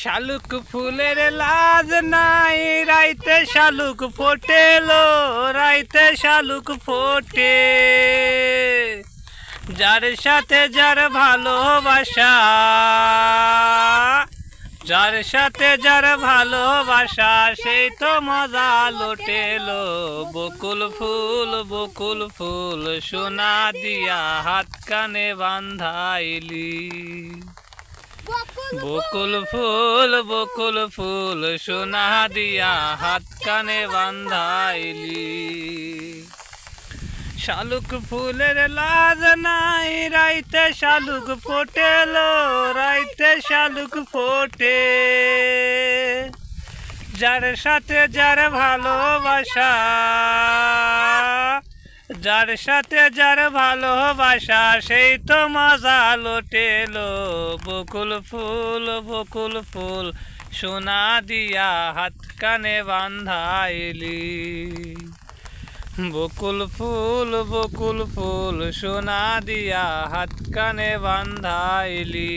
শালুক ফুলের লাজ নাই, রাইতে শালুক ফোটেলো, রাইতে শালুক ফোটে। যার সাথে যার ভালোবাসা, যার সাথে যার ভালোবাসা, সেই তো মজা লোটেলো। বকুল ফুল সোনা দিয়া হাত কানে বান্ধাইলি। বকুল ফুল সোনা দিয়া হাত কানে বান্ধাইলি। শালুক ফুলের লাজ নাই, রাইতে শালুক ফোটেলো, রাইতে শালুক ফোটে। যার সাথে যার ভালোবাসা, যার সাথে যার ভালোবাসা, সেই তো মজা লোটেলো। বকুল ফুল সোনা দিয়া হাত কানে বান্ধাইলি। বকুল ফুল সোনা দিয়া হাত কানে বান্ধাইলি।